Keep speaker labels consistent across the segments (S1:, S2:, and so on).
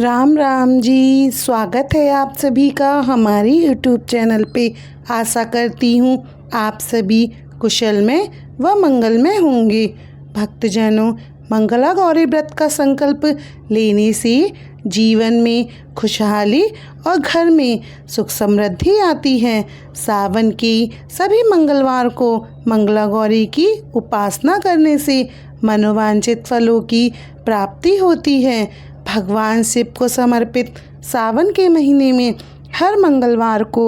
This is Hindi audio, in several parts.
S1: राम राम जी। स्वागत है आप सभी का हमारी यूट्यूब चैनल पे। आशा करती हूँ आप सभी कुशल में व मंगल में होंगे। भक्तजनों, मंगला गौरी व्रत का संकल्प लेने से जीवन में खुशहाली और घर में सुख समृद्धि आती है। सावन के सभी मंगलवार को मंगला गौरी की उपासना करने से मनोवांछित फलों की प्राप्ति होती है। भगवान शिव को समर्पित सावन के महीने में हर मंगलवार को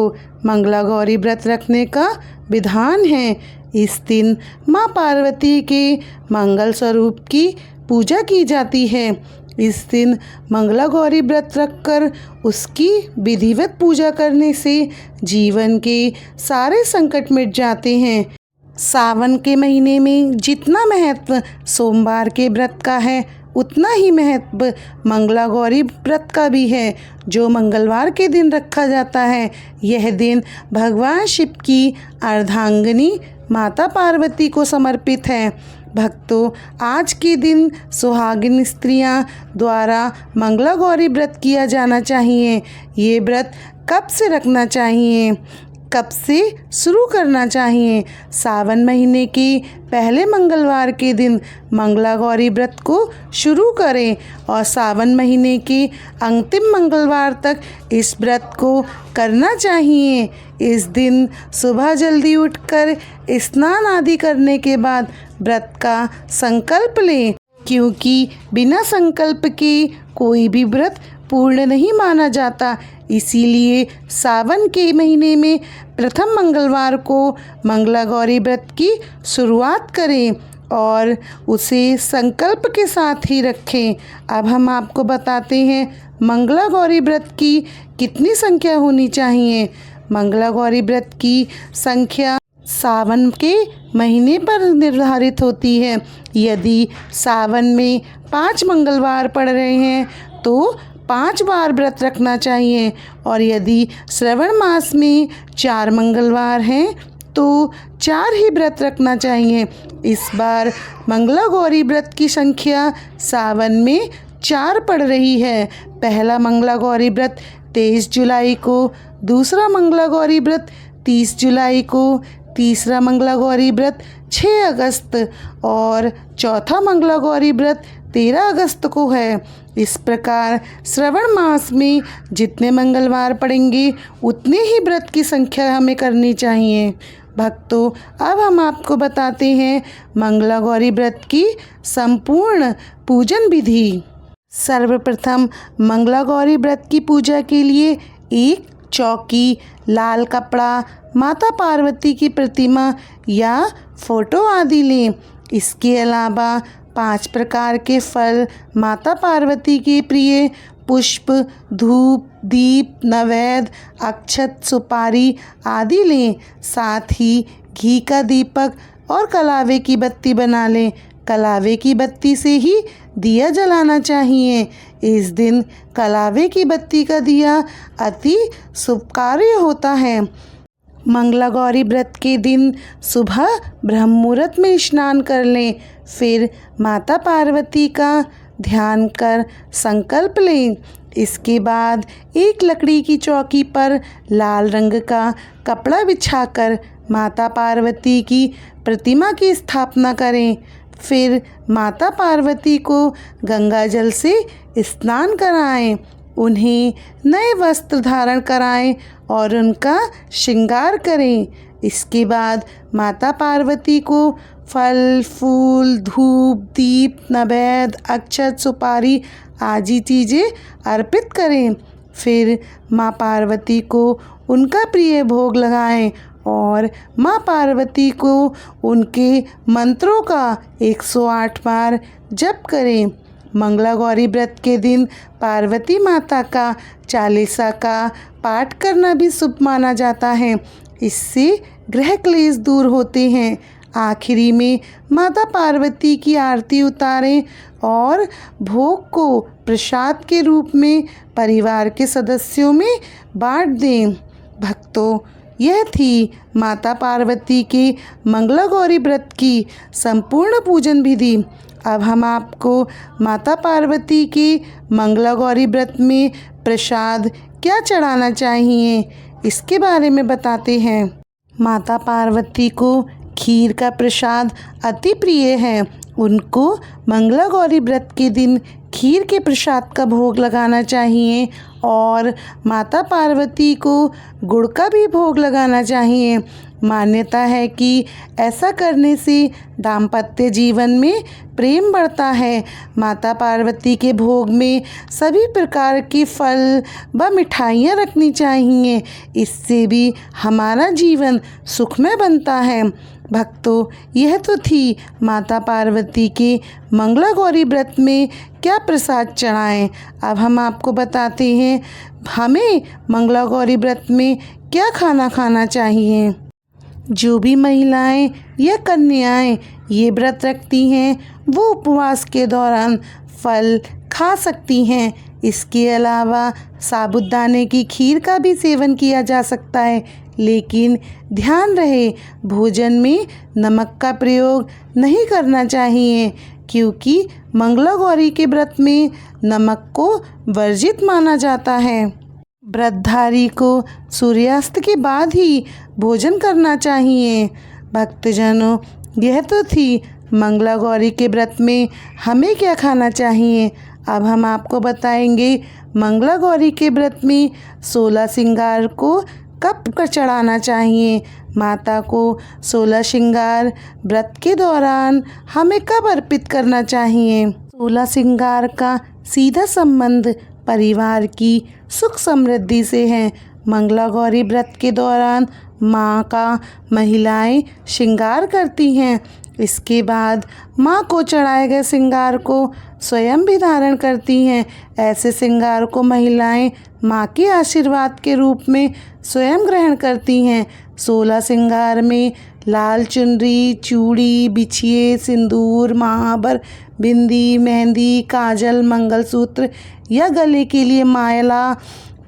S1: मंगला गौरी व्रत रखने का विधान है। इस दिन माँ पार्वती के मंगल स्वरूप की पूजा की जाती है। इस दिन मंगला गौरी व्रत रखकर उसकी विधिवत पूजा करने से जीवन के सारे संकट मिट जाते हैं। सावन के महीने में जितना महत्व सोमवार के व्रत का है, उतना ही महत्व मंगला गौरी व्रत का भी है, जो मंगलवार के दिन रखा जाता है। यह दिन भगवान शिव की अर्धांगिनी माता पार्वती को समर्पित है। भक्तों, आज के दिन सुहागिन स्त्रियां द्वारा मंगला गौरी व्रत किया जाना चाहिए। ये व्रत कब से रखना चाहिए, कब से शुरू करना चाहिए? सावन महीने के पहले मंगलवार के दिन मंगला गौरी व्रत को शुरू करें और सावन महीने के अंतिम मंगलवार तक इस व्रत को करना चाहिए। इस दिन सुबह जल्दी उठकर स्नान आदि करने के बाद व्रत का संकल्प लें, क्योंकि बिना संकल्प के कोई भी व्रत पूर्ण नहीं माना जाता। इसीलिए सावन के महीने में प्रथम मंगलवार को मंगला गौरी व्रत की शुरुआत करें और उसे संकल्प के साथ ही रखें। अब हम आपको बताते हैं मंगला गौरी व्रत की कितनी संख्या होनी चाहिए। मंगला गौरी व्रत की संख्या सावन के महीने पर निर्धारित होती है। यदि सावन में 5 मंगलवार पड़ रहे हैं तो 5 बार व्रत रखना चाहिए, और यदि श्रावण मास में 4 मंगलवार हैं तो 4 ही व्रत रखना चाहिए। इस बार मंगला गौरी व्रत की संख्या सावन में 4 पड़ रही है। पहला मंगला गौरी व्रत 23 जुलाई को, दूसरा मंगला गौरी व्रत 30 जुलाई को, तीसरा मंगला गौरी व्रत 6 अगस्त और चौथा मंगला गौरी व्रत 13 अगस्त को है। इस प्रकार श्रावण मास में जितने मंगलवार पड़ेंगे उतने ही व्रत की संख्या हमें करनी चाहिए। भक्तों, अब हम आपको बताते हैं मंगला गौरी व्रत की संपूर्ण पूजन विधि। सर्वप्रथम मंगला गौरी व्रत की पूजा के लिए एक चौकी, लाल कपड़ा, माता पार्वती की प्रतिमा या फोटो आदि लें। इसके अलावा 5 प्रकार के फल, माता पार्वती के प्रिय पुष्प, धूप, दीप, नैवेद्य, अक्षत, सुपारी आदि लें। साथ ही घी का दीपक और कलावे की बत्ती बना लें। कलावे की बत्ती से ही दिया जलाना चाहिए। इस दिन कलावे की बत्ती का दिया अति शुभकार्य होता है। मंगला गौरी व्रत के दिन सुबह ब्रह्म मुहूर्त में स्नान कर लें। फिर माता पार्वती का ध्यान कर संकल्प लें। इसके बाद एक लकड़ी की चौकी पर लाल रंग का कपड़ा बिछाकर माता पार्वती की प्रतिमा की स्थापना करें। फिर माता पार्वती को गंगा जल से स्नान कराएं, उन्हें नए वस्त्र धारण कराएं और उनका श्रृंगार करें। इसके बाद माता पार्वती को फल, फूल, धूप, दीप, नैवेद्य, अक्षत, सुपारी आदि चीज़ें अर्पित करें। फिर माँ पार्वती को उनका प्रिय भोग लगाएं और माँ पार्वती को उनके मंत्रों का 108 बार जप करें। मंगला गौरी व्रत के दिन पार्वती माता का चालीसा का पाठ करना भी शुभ माना जाता है। इससे ग्रह क्लेश दूर होते हैं। आखिरी में माता पार्वती की आरती उतारें और भोग को प्रसाद के रूप में परिवार के सदस्यों में बांट दें। भक्तों, यह थी माता पार्वती के मंगला गौरी व्रत की संपूर्ण पूजन विधि। अब हम आपको माता पार्वती के मंगला गौरी व्रत में प्रसाद क्या चढ़ाना चाहिए इसके बारे में बताते हैं। माता पार्वती को खीर का प्रसाद अति प्रिय है। उनको मंगला गौरी व्रत के दिन खीर के प्रसाद का भोग लगाना चाहिए और माता पार्वती को गुड़ का भी भोग लगाना चाहिए। मान्यता है कि ऐसा करने से दाम्पत्य जीवन में प्रेम बढ़ता है। माता पार्वती के भोग में सभी प्रकार के फल व मिठाइयाँ रखनी चाहिए। इससे भी हमारा जीवन सुखमय बनता है। भक्तों, यह तो थी माता पार्वती के मंगला गौरी व्रत में क्या प्रसाद चढ़ाएं। अब हम आपको बताते हैं हमें मंगला गौरी व्रत में क्या खाना खाना चाहिए। जो भी महिलाएं या कन्याएं ये व्रत रखती हैं वो उपवास के दौरान फल खा सकती हैं। इसके अलावा साबूदाने की खीर का भी सेवन किया जा सकता है, लेकिन ध्यान रहे भोजन में नमक का प्रयोग नहीं करना चाहिए, क्योंकि मंगला गौरी के व्रत में नमक को वर्जित माना जाता है। व्रतधारी को सूर्यास्त के बाद ही भोजन करना चाहिए। भक्तजनों, यह तो थी मंगला गौरी के व्रत में हमें क्या खाना चाहिए। अब हम आपको बताएंगे मंगला गौरी के व्रत में 16 श्रृंगार को कब कर चढ़ाना चाहिए। माता को 16 श्रृंगार व्रत के दौरान हमें कब अर्पित करना चाहिए। 16 श्रृंगार का सीधा संबंध परिवार की सुख समृद्धि से है। मंगला गौरी व्रत के दौरान माँ का महिलाएं श्रृंगार करती हैं। इसके बाद माँ को चढ़ाए गए श्रृंगार को स्वयं भी धारण करती हैं। ऐसे श्रृंगार को महिलाएं माँ के आशीर्वाद के रूप में स्वयं ग्रहण करती हैं। 16 श्रृंगार में लाल चुनरी, चूड़ी, बिछिए, सिंदूर, महावर, बिंदी, मेहंदी, काजल, मंगलसूत्र या गले के लिए माला,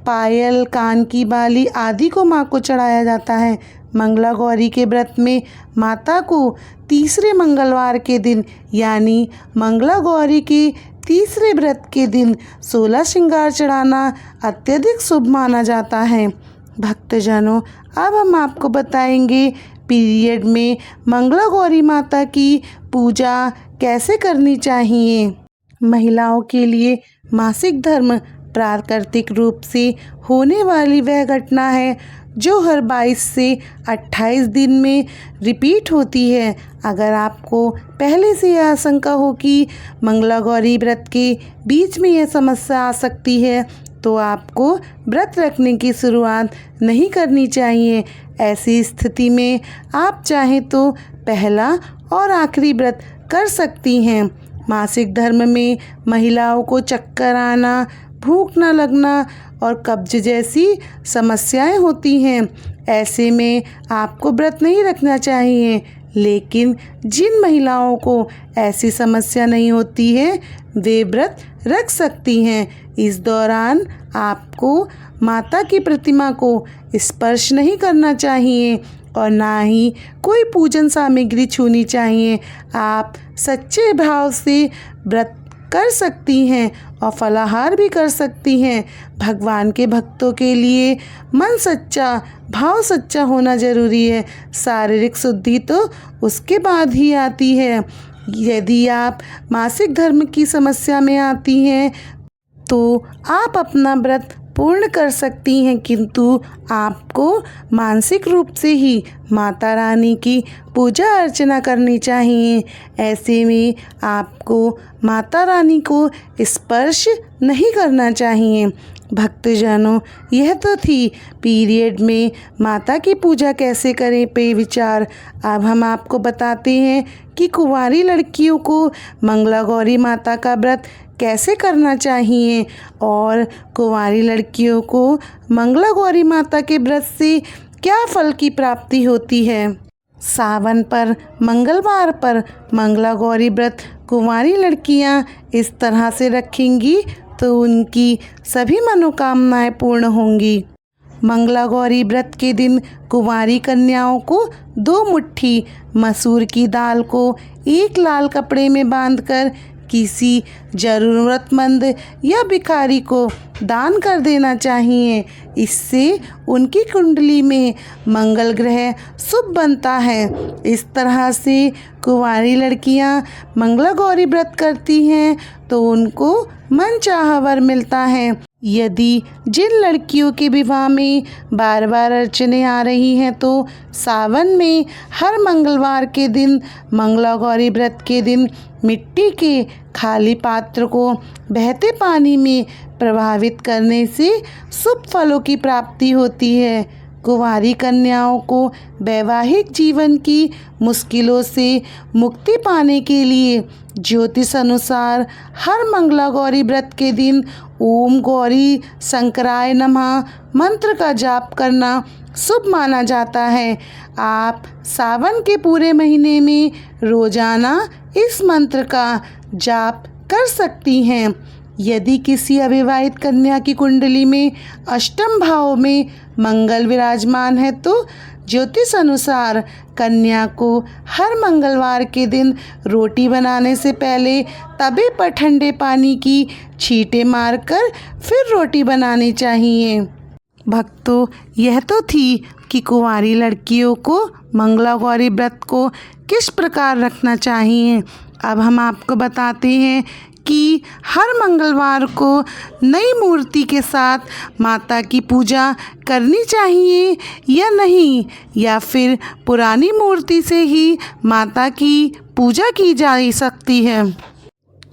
S1: पायल, कान की बाली आदि को माँ को चढ़ाया जाता है। मंगला गौरी के व्रत में माता को तीसरे मंगलवार के दिन यानी मंगला गौरी के तीसरे व्रत के दिन 16 श्रृंगार चढ़ाना अत्यधिक शुभ माना जाता है। भक्तजनों, अब हम आपको बताएंगे पीरियड में मंगला गौरी माता की पूजा कैसे करनी चाहिए। महिलाओं के लिए मासिक धर्म प्राकृतिक रूप से होने वाली वह घटना है जो हर 22 से 28 दिन में रिपीट होती है। अगर आपको पहले से यह आशंका हो कि मंगला गौरी व्रत के बीच में यह समस्या आ सकती है तो आपको व्रत रखने की शुरुआत नहीं करनी चाहिए। ऐसी स्थिति में आप चाहें तो पहला और आखिरी व्रत कर सकती हैं। मासिक धर्म में महिलाओं को चक्कर आना, भूख न लगना और कब्ज जैसी समस्याएं होती हैं। ऐसे में आपको व्रत नहीं रखना चाहिए, लेकिन जिन महिलाओं को ऐसी समस्या नहीं होती है वे व्रत रख सकती हैं। इस दौरान आपको माता की प्रतिमा को स्पर्श नहीं करना चाहिए और ना ही कोई पूजन सामग्री छूनी चाहिए। आप सच्चे भाव से व्रत कर सकती हैं और फलाहार भी कर सकती हैं। भगवान के भक्तों के लिए मन सच्चा, भाव सच्चा होना ज़रूरी है। शारीरिक शुद्धि तो उसके बाद ही आती है। यदि आप मासिक धर्म की समस्या में आती हैं तो आप अपना व्रत पूर्ण कर सकती हैं, किंतु आपको मानसिक रूप से ही माता रानी की पूजा अर्चना करनी चाहिए। ऐसे में आपको माता रानी को स्पर्श नहीं करना चाहिए। भक्तजनों, यह तो थी पीरियड में माता की पूजा कैसे करें पे विचार। अब हम आपको बताते हैं कि कुंवारी लड़कियों को मंगला गौरी माता का व्रत कैसे करना चाहिए और कुंवारी लड़कियों को मंगला गौरी माता के व्रत से क्या फल की प्राप्ति होती है। सावन पर मंगलवार पर मंगला गौरी व्रत कुंवारी लड़कियां इस तरह से रखेंगी तो उनकी सभी मनोकामनाएं पूर्ण होंगी। मंगला गौरी व्रत के दिन कुंवारी कन्याओं को 2 मुट्ठी मसूर की दाल को एक लाल कपड़े में बांधकर किसी ज़रूरतमंद या भिखारी को दान कर देना चाहिए। इससे उनकी कुंडली में मंगल ग्रह शुभ बनता है। इस तरह से कुंवारी लड़कियां मंगला गौरी व्रत करती हैं तो उनको मनचाहा वर मिलता है। यदि जिन लड़कियों के विवाह में बार बार अड़चनें आ रही हैं तो सावन में हर मंगलवार के दिन मंगला गौरी व्रत के दिन मिट्टी के खाली पात्र को बहते पानी में प्रभावित करने से शुभ फलों की प्राप्ति होती है। कुंवारी कन्याओं को वैवाहिक जीवन की मुश्किलों से मुक्ति पाने के लिए ज्योतिष अनुसार हर मंगला गौरी व्रत के दिन ओम गौरी शंकराय नमः मंत्र का जाप करना शुभ माना जाता है। आप सावन के पूरे महीने में रोजाना इस मंत्र का जाप कर सकती हैं। यदि किसी अविवाहित कन्या की कुंडली में अष्टम भाव में मंगल विराजमान है तो ज्योतिष अनुसार कन्या को हर मंगलवार के दिन रोटी बनाने से पहले तवे पर ठंडे पानी की छींटे मारकर फिर रोटी बनानी चाहिए। भक्तों, यह तो थी कि कुंवारी लड़कियों को मंगला गौरी व्रत को किस प्रकार रखना चाहिए। अब हम आपको बताते हैं कि हर मंगलवार को नई मूर्ति के साथ माता की पूजा करनी चाहिए या नहीं, या फिर पुरानी मूर्ति से ही माता की पूजा की जा सकती है।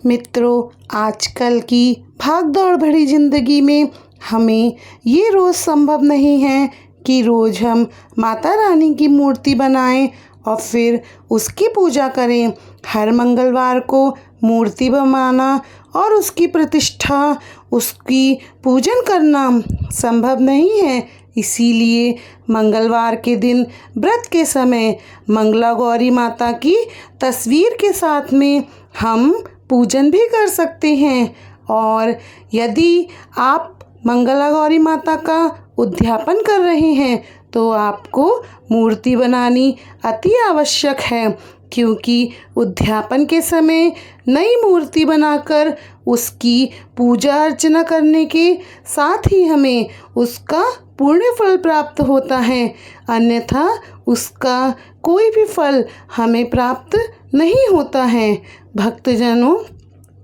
S1: मित्रों, आजकल की भागदौड़ भरी ज़िंदगी में हमें ये रोज़ संभव नहीं है कि रोज़ हम माता रानी की मूर्ति बनाएं और फिर उसकी पूजा करें। हर मंगलवार को मूर्ति बनाना और उसकी प्रतिष्ठा, उसकी पूजन करना संभव नहीं है। इसीलिए मंगलवार के दिन व्रत के समय मंगला गौरी माता की तस्वीर के साथ में हम पूजन भी कर सकते हैं। और यदि आप मंगला गौरी माता का उद्यापन कर रहे हैं तो आपको मूर्ति बनानी अति आवश्यक है, क्योंकि उद्यापन के समय नई मूर्ति बनाकर उसकी पूजा अर्चना करने के साथ ही हमें उसका पुण्य फल प्राप्त होता है, अन्यथा उसका कोई भी फल हमें प्राप्त नहीं होता है। भक्तजनों,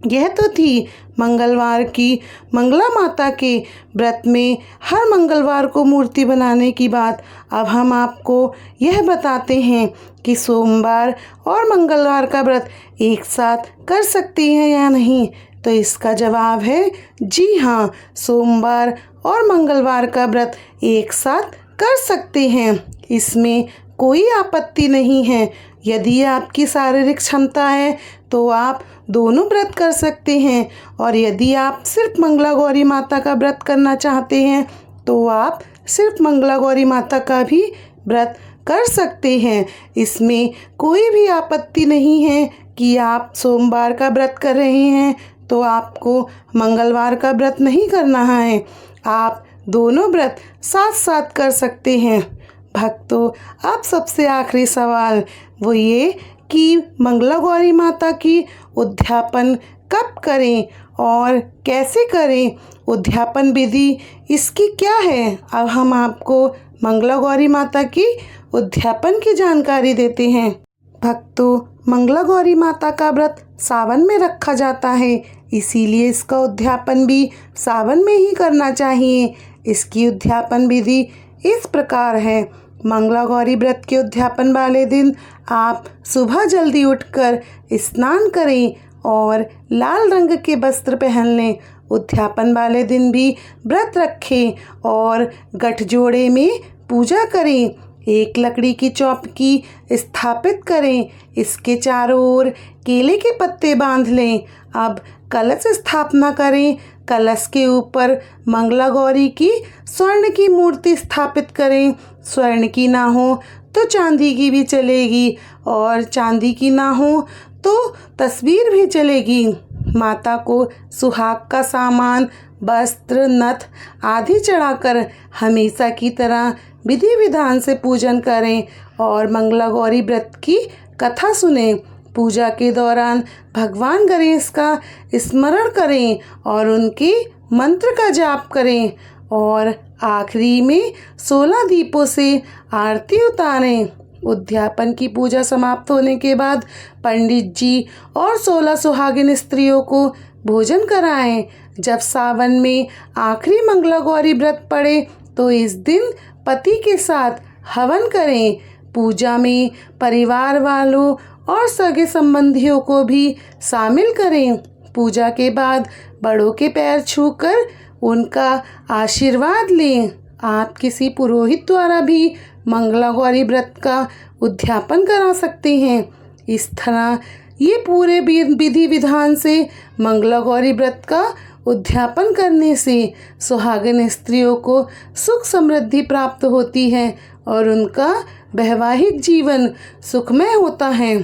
S1: यह तो थी मंगलवार की मंगला माता के व्रत में हर मंगलवार को मूर्ति बनाने की बात। अब हम आपको यह बताते हैं कि सोमवार और मंगलवार का व्रत एक साथ कर सकते हैं या नहीं। तो इसका जवाब है जी हाँ, सोमवार और मंगलवार का व्रत एक साथ कर सकते हैं। इसमें कोई आपत्ति नहीं है। यदि आपकी शारीरिक क्षमता है तो आप दोनों व्रत कर सकते हैं, और यदि आप सिर्फ मंगला गौरी माता का व्रत करना चाहते हैं तो आप सिर्फ मंगला गौरी माता का भी व्रत कर सकते हैं। इसमें कोई भी आपत्ति नहीं है कि आप सोमवार का व्रत कर रहे हैं तो आपको मंगलवार का व्रत नहीं करना है। आप दोनों व्रत साथ साथ कर सकते हैं। भक्तों, अब सबसे आखिरी सवाल वो ये कि मंगला गौरी माता की उद्यापन कब करें और कैसे करें, उद्यापन विधि इसकी क्या है। अब हम आपको मंगला गौरी माता की उद्यापन की जानकारी देते हैं। भक्तों, मंगला गौरी माता का व्रत सावन में रखा जाता है, इसीलिए इसका उद्यापन भी सावन में ही करना चाहिए। इसकी उद्यापन विधि इस प्रकार है। मंगला गौरी व्रत के उद्यापन वाले दिन आप सुबह जल्दी उठकर स्नान करें और लाल रंग के वस्त्र पहन लें। उद्यापन वाले दिन भी व्रत रखें और गठजोड़े में पूजा करें। एक लकड़ी की चौकी स्थापित करें, इसके चारों ओर केले के पत्ते बांध लें। अब कलश स्थापना करें। कलश के ऊपर मंगला गौरी की स्वर्ण की मूर्ति स्थापित करें। स्वर्ण की ना हो तो चांदी की भी चलेगी, और चांदी की ना हो तो तस्वीर भी चलेगी। माता को सुहाग का सामान, वस्त्र, नथ आदि चढ़ाकर हमेशा की तरह विधि विधान से पूजन करें और मंगला गौरी व्रत की कथा सुनें। पूजा के दौरान भगवान गणेश का स्मरण करें और उनके मंत्र का जाप करें और आखिरी में 16 दीपों से आरती उतारें। उद्यापन की पूजा समाप्त होने के बाद पंडित जी और 16 सुहागिन स्त्रियों को भोजन कराएं। जब सावन में आखिरी मंगला गौरी व्रत पड़े तो इस दिन पति के साथ हवन करें। पूजा में परिवार वालों और सगे संबंधियों को भी शामिल करें। पूजा के बाद बड़ों के पैर छूकर उनका आशीर्वाद लें। आप किसी पुरोहित द्वारा भी मंगला गौरी व्रत का उद्यापन करा सकते हैं। इस तरह ये पूरे विधि विधान से मंगला गौरी व्रत का उद्यापन करने से सुहागिन स्त्रियों को सुख समृद्धि प्राप्त होती है और उनका वैवाहिक जीवन सुखमय होता है।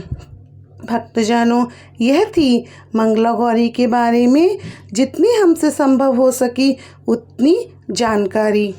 S1: भक्तजनों, यह थी मंगला गौरी के बारे में जितनी हमसे संभव हो सकी उतनी जानकारी।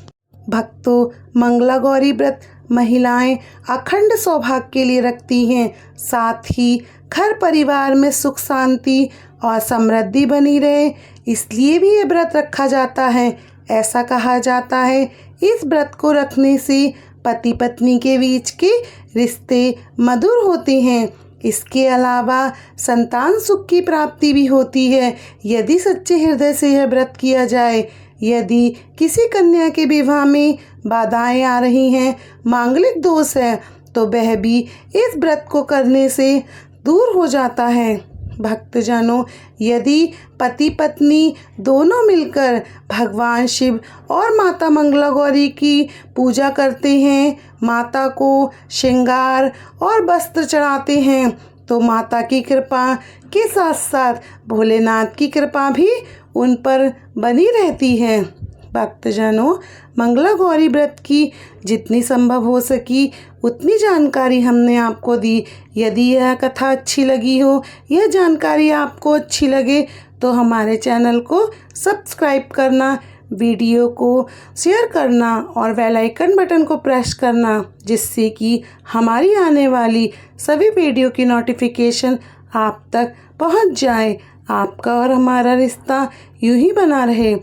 S1: भक्तों, मंगला गौरी व्रत महिलाएं अखंड सौभाग्य के लिए रखती हैं। साथ ही घर परिवार में सुख शांति और समृद्धि बनी रहे, इसलिए भी ये व्रत रखा जाता है। ऐसा कहा जाता है इस व्रत को रखने से पति पत्नी के बीच के रिश्ते मधुर होते हैं। इसके अलावा संतान सुख की प्राप्ति भी होती है यदि सच्चे हृदय से यह व्रत किया जाए। यदि किसी कन्या के विवाह में बाधाएं आ रही हैं, मांगलिक दोष है, तो वह भी इस व्रत को करने से दूर हो जाता है। भक्तजनों, यदि पति पत्नी दोनों मिलकर भगवान शिव और माता मंगला गौरी की पूजा करते हैं, माता को श्रृंगार और वस्त्र चढ़ाते हैं, तो माता की कृपा के साथ साथ भोलेनाथ की कृपा भी उन पर बनी रहती है। भक्तजनों, मंगला गौरी व्रत की जितनी संभव हो सकी उतनी जानकारी हमने आपको दी। यदि यह कथा अच्छी लगी हो, यह जानकारी आपको अच्छी लगे, तो हमारे चैनल को सब्सक्राइब करना, वीडियो को शेयर करना और बेल आइकन बटन को प्रेस करना, जिससे कि हमारी आने वाली सभी वीडियो की नोटिफिकेशन आप तक पहुंच जाए। आपका और हमारा रिश्ता यूं ही बना रहे।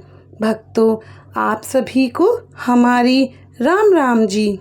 S1: भक्तों, आप सभी को हमारी राम राम जी।